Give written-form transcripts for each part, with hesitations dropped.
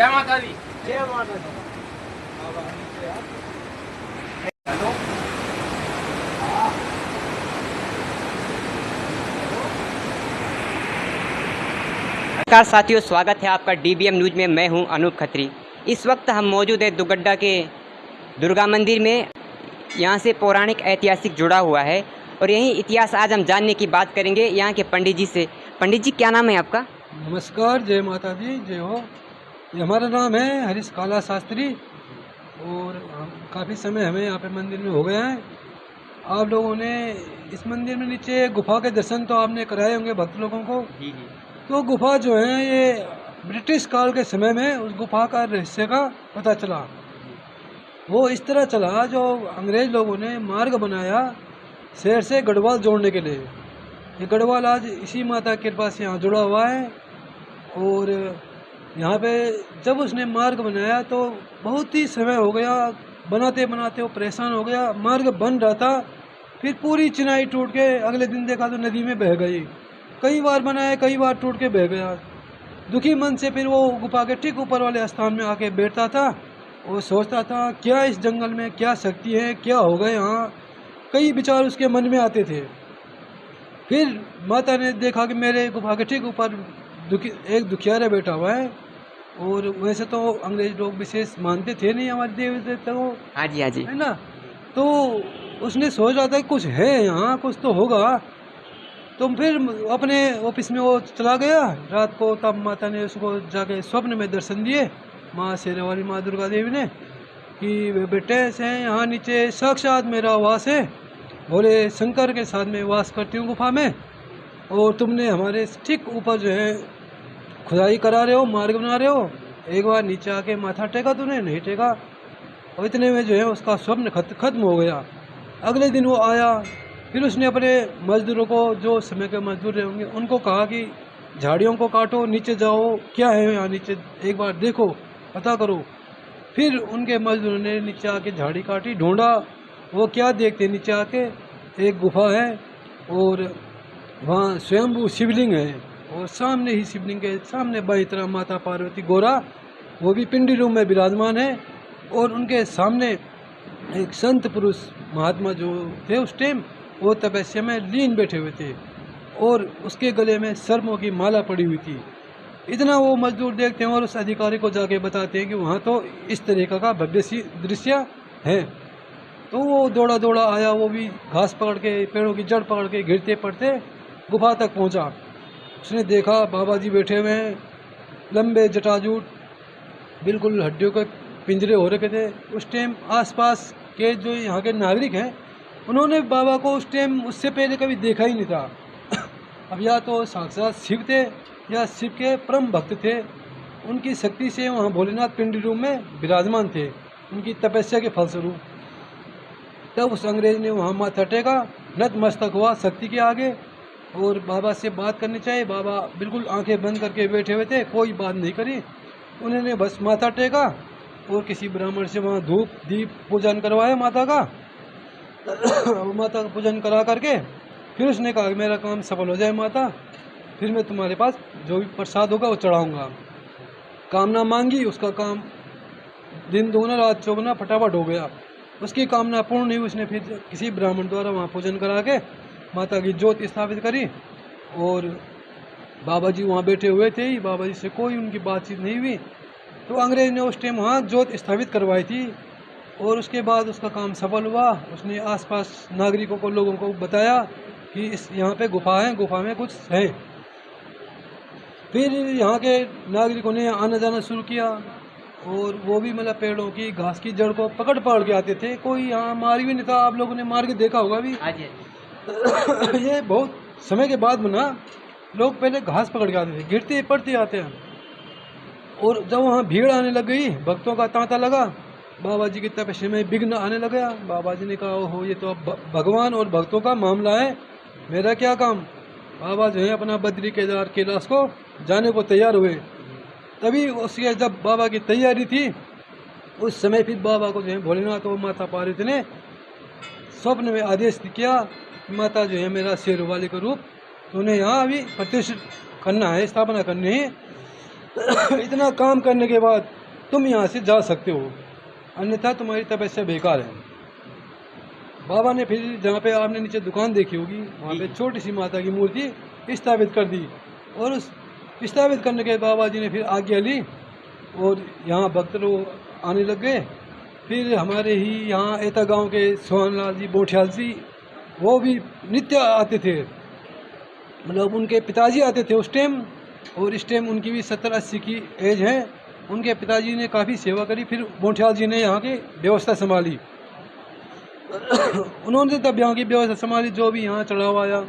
जय माता दी। जय माता दी। हेलो। नमस्कार साथियों, स्वागत है आपका डीबीएम न्यूज में। मैं हूं अनूप खत्री। इस वक्त हम मौजूद है दुगड्डा के दुर्गा मंदिर में। यहां से पौराणिक ऐतिहासिक जुड़ा हुआ है और यही इतिहास आज हम जानने की बात करेंगे यहाँ के पंडित जी से। पंडित जी, क्या नाम है आपका? नमस्कार, जय माता दी, जय हो। ये हमारा नाम है हरीश काला शास्त्री और काफ़ी समय हमें यहाँ पे मंदिर में हो गया है। आप लोगों ने इस मंदिर में नीचे गुफा के दर्शन तो आपने कराए होंगे भक्त लोगों को। जी जी। तो गुफा जो है ये ब्रिटिश काल के समय में उस गुफा का रहस्य का पता चला। वो इस तरह चला, जो अंग्रेज लोगों ने मार्ग बनाया शहर से गढ़वाल जोड़ने के लिए। ये गढ़वाल आज इसी माता की कृपा से यहाँ जुड़ा हुआ है। और यहाँ पे जब उसने मार्ग बनाया तो बहुत ही समय हो गया, बनाते बनाते वो परेशान हो गया। मार्ग बन रहा था, फिर पूरी चिनाई टूट के अगले दिन देखा तो नदी में बह गई। कई बार बनाया, कई बार टूट के बह गया। दुखी मन से फिर वो गुफा के ठीक ऊपर वाले स्थान में आके बैठता था और सोचता था क्या इस जंगल में क्या शक्ति है, क्या होगा यहाँ। कई विचार उसके मन में आते थे। फिर माता ने देखा कि मेरे गुफा के ठीक ऊपर एक दुखियारा बैठा हुआ है। और वैसे तो अंग्रेज लोग विशेष मानते थे नहीं हमारे देवी देवता को। हाँ जी, हाँ जी। है ना। तो उसने सोच रहा था कुछ है यहाँ, कुछ तो होगा। तो फिर अपने ऑफिस में वो चला गया रात को। तब माता ने उसको जाके स्वप्न में दर्शन दिए, माँ शेरावाली माँ दुर्गा देवी ने, कि वे बेटे ऐसे हैं, यहाँ नीचे साक्षात मेरा वास है। भोले शंकर के साथ में वास करती हूँ गुफा में, और तुमने हमारे ठीक ऊपर जो है खुदाई करा रहे हो, मार्ग बना रहे हो। एक बार नीचे आके माथा टेका, तूने नहीं टेका। और इतने में जो है उसका स्वप्न खत्म हो गया। अगले दिन वो आया, फिर उसने अपने मजदूरों को, जो समय के मजदूर रहे होंगे, उनको कहा कि झाड़ियों को काटो, नीचे जाओ, क्या है यहाँ नीचे, एक बार देखो, पता करो। फिर उनके मजदूरों ने नीचे आके झाड़ी काटी, ढूंढा। वो क्या देखते नीचे आके, एक गुफा है और वहाँ स्वयंभू शिवलिंग है, और सामने ही शिवलिंग के सामने बाई तरह माता पार्वती गोरा, वो भी पिंडी रूम में विराजमान है। और उनके सामने एक संत पुरुष महात्मा जो थे उस टाइम, वो तपस्या में लीन बैठे हुए थे और उसके गले में सर्मों की माला पड़ी हुई थी। इतना वो मजदूर देखते हैं और उस अधिकारी को जाके बताते हैं कि वहाँ तो इस तरीका का भव्य सी दृश्य है। तो वो दौड़ा दौड़ा आया, वो भी घास पकड़ के, पेड़ों की जड़ पकड़ के गिरते पड़ते गुफा तक पहुँचा। उसने देखा बाबा जी बैठे हुए हैं, लंबे जटाजूट, बिल्कुल हड्डियों के पिंजरे हो रखे थे। उस टाइम आसपास के जो यहाँ के नागरिक हैं, उन्होंने बाबा को उस टाइम उससे पहले कभी देखा ही नहीं था। अब या तो साक्षात शिव थे या शिव के परम भक्त थे। उनकी शक्ति से वहाँ भोलेनाथ पिंडी रूम में विराजमान थे, उनकी तपस्या के फलस्वरूप। तब उस अंग्रेज ने वहाँ माथा टेका, नतमस्तक हुआ शक्ति के आगे और बाबा से बात करनी चाहिए। बाबा बिल्कुल आंखें बंद करके बैठे हुए थे, कोई बात नहीं करी। उन्होंने बस माथा टेका और किसी ब्राह्मण से वहाँ धूप दीप पूजन करवाया माता का। माता का पूजन करा करके फिर उसने कहा मेरा काम सफल हो जाए माता, फिर मैं तुम्हारे पास जो भी प्रसाद होगा वो चढ़ाऊँगा। कामना मांगी, उसका काम दिन दोगुना रात चौगुना फटाफट हो गया। उसकी कामना पूर्ण नहीं, उसने फिर किसी ब्राह्मण द्वारा वहाँ पूजन करा के माता की ज्योत स्थापित करी। और बाबा जी वहाँ बैठे हुए थे, बाबा जी से कोई उनकी बातचीत नहीं हुई। तो अंग्रेज ने उस टाइम वहाँ ज्योत स्थापित करवाई थी और उसके बाद उसका काम सफल हुआ। उसने आसपास नागरिकों को, लोगों को बताया कि इस यहाँ पे गुफा है, गुफा में कुछ है। फिर यहाँ के नागरिकों ने आना जाना शुरू किया और वो भी मतलब पेड़ों की, घास की जड़ को पकड़ पकड़ के आते थे। कोई यहाँ मार्ग भी नहीं था, आप लोगों ने मार्ग देखा होगा भी। ये बहुत समय के बाद बना। लोग पहले घास पकड़ के आते थे, गिरते पड़ते आते हैं। और जब वहाँ भीड़ आने लग गई, भक्तों का तांता लगा, बाबा जी की तपस्या में विघ्न आने लगा। बाबा जी ने कहा ओहो, ये तो अब भगवान और भक्तों का मामला है, मेरा क्या काम। बाबा जो है अपना बद्री केदार कैलाश को जाने को तैयार हुए। तभी उसके जब बाबा की तैयारी थी, उस समय फिर बाबा को जो है भोलेनाथ और माता पार्वती ने स्वप्न में आदेश किया, माता जो है मेरा शेर वाली का रूप तो उन्हें यहाँ अभी प्रतिष्ठित करना है, स्थापना करनी है। इतना काम करने के बाद तुम यहाँ से जा सकते हो, अन्यथा तुम्हारी तपस्या बेकार है। बाबा ने फिर जहाँ पे आपने नीचे दुकान देखी होगी वहाँ पे छोटी सी माता की मूर्ति स्थापित कर दी, और उस स्थापित करने के बाबा जी ने फिर आज्ञा ली और यहाँ भक्त लोग आने लग गए। फिर हमारे ही यहाँ एता गांव के सोहनलाल जी बोठियाल जी, वो भी नित्य आते थे, मतलब उनके पिताजी आते थे उस टाइम, और इस टाइम उनकी भी 70-80 की एज है। उनके पिताजी ने काफ़ी सेवा करी, फिर बोठियाल जी ने यहाँ की व्यवस्था संभाली। उन्होंने तब यहाँ की व्यवस्था संभाली, जो भी यहाँ चढ़ाव आया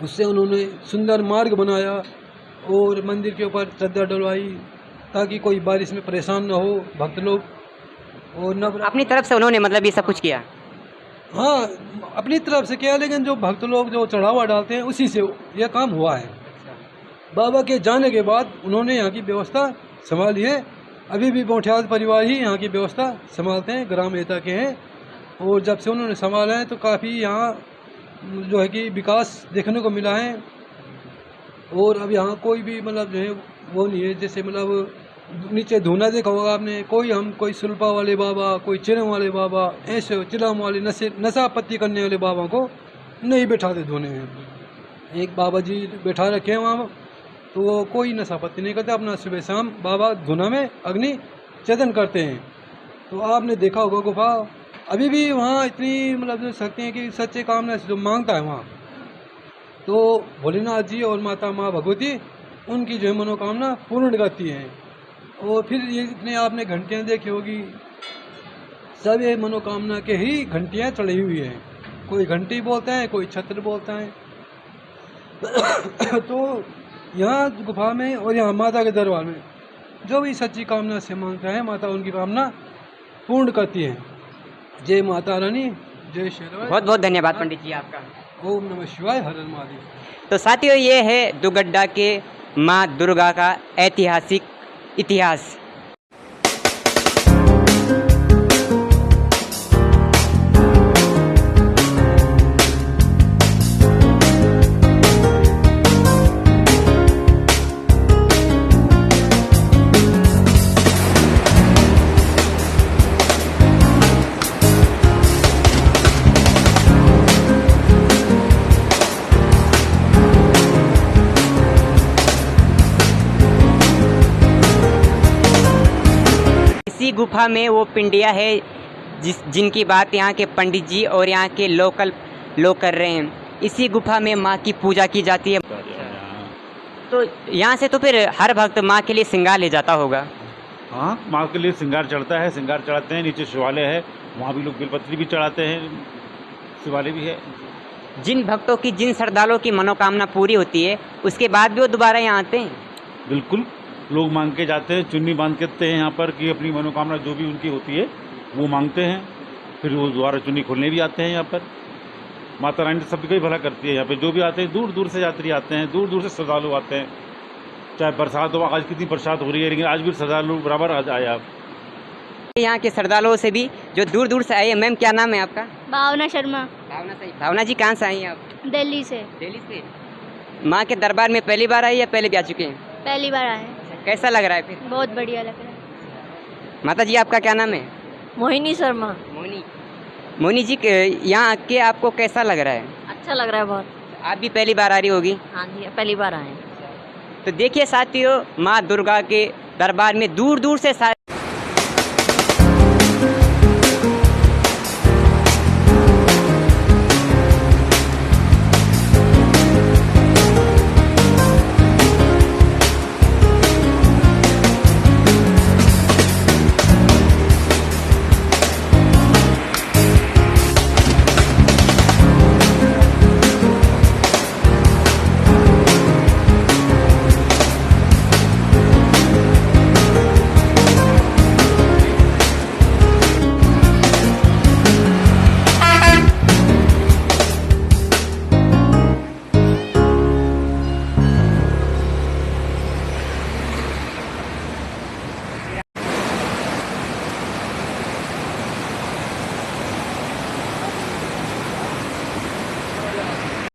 उससे उन्होंने सुंदर मार्ग बनाया और मंदिर के ऊपर चद्दर डलवाई ताकि कोई बारिश में परेशान न हो भक्त लोग। और न अपनी तरफ से उन्होंने मतलब ये सब कुछ किया? हाँ, अपनी तरफ से किया, लेकिन जो भक्त लोग जो चढ़ावा डालते हैं उसी से यह काम हुआ है। बाबा के जाने के बाद उन्होंने यहाँ की व्यवस्था संभाली है। अभी भी बोठियाल परिवार ही यहाँ की व्यवस्था संभालते हैं, ग्राम एता के हैं, और जब से उन्होंने संभाला है तो काफ़ी यहाँ जो है कि विकास देखने को मिला है। और अब यहाँ कोई भी मतलब जो है वो नहीं है, जैसे मतलब नीचे धूना देखा होगा आपने, कोई सुल्पा वाले बाबा, कोई चिलम वाले बाबा, ऐसे चिलम वाले नशा पत्ती करने वाले बाबा को नहीं बैठाते धोने में। एक बाबा जी बैठा रखे हैं वहाँ, तो वो कोई नशा पत्ती नहीं करते, अपना सुबह शाम बाबा धुना में अग्नि चेतन करते हैं। तो आपने देखा होगा गुफा अभी भी वहाँ इतनी मतलब जो शक्ति है कि सच्चे कामना से जो मांगता है वहाँ, तो भोलेनाथ जी और माता माँ भगवती उनकी जो है मनोकामना पूर्ण करती हैं। और फिर ये इतने आपने घंटियाँ देखी होगी, सब ये मनोकामना के ही घंटियाँ चढ़ी हुई हैं। कोई घंटी बोलता है, कोई छत्र बोलता है। तो यहाँ गुफा में और यहाँ माता के दरबार में जो भी सच्ची कामना से मांगता है, माता उनकी कामना पूर्ण करती है। जय माता रानी, जय श्री राम। बहुत बहुत धन्यवाद पंडित जी आपका। ओम नमः शिवाय, हर हर महादेव। तो साथियों, ये है दुगड्डा के माँ दुर्गा का ऐतिहासिक इतिहास। इसी गुफा में वो पिंडिया है जिनकी बात यहाँ के पंडित जी और यहाँ के लोकल लोग कर रहे हैं। इसी गुफा में माँ की पूजा की जाती है। तो यहाँ से तो फिर हर भक्त माँ के लिए श्रृंगार ले जाता होगा? हाँ, माँ के लिए श्रृंगार चढ़ता है, श्रृंगार चढ़ाते हैं। नीचे शिवालय है, वहाँ भी लोग बेलपत्री भी चढ़ाते हैं, शिवालय भी है। जिन भक्तों की, जिन श्रद्धालुओं की मनोकामना पूरी होती है उसके बाद भी वो दोबारा यहाँ आते हैं? बिल्कुल, लोग मांग के जाते हैं, चुन्नी बांध के आते हैं यहाँ पर कि अपनी मनोकामना जो भी उनकी होती है वो मांगते हैं, फिर वो दोबारा चुन्नी खोलने भी आते हैं यहाँ पर। माता रानी सबका ही भला करती है। यहाँ पे जो भी आते हैं, दूर दूर से यात्री आते हैं, दूर दूर से श्रद्धालु आते हैं। चाहे बरसात हो, आज कितनी बरसात हो रही है, लेकिन आज भी श्रद्धालु बराबर आज आए। आप यहाँ के श्रद्धालुओं से भी जो दूर दूर से आए हैं। मैम, क्या नाम है आपका? भावना शर्मा। भावना जी, कहाँ से आई हैं आप? दिल्ली से। दिल्ली से। माँ के दरबार में पहली बार आई या पहले भी आ चुके हैं? पहली बार आए। कैसा लग रहा है फिर? बहुत बढ़िया लग रहा है। माता जी, आपका क्या नाम है? मोहिनी शर्मा। मोहिनी जी, यहाँ आके आपको कैसा लग रहा है? अच्छा लग रहा है बहुत। आप भी पहली बार आ रही होगी? हाँ जी, पहली बार आए। तो देखिए साथियों, माँ दुर्गा के दरबार में दूर दूर से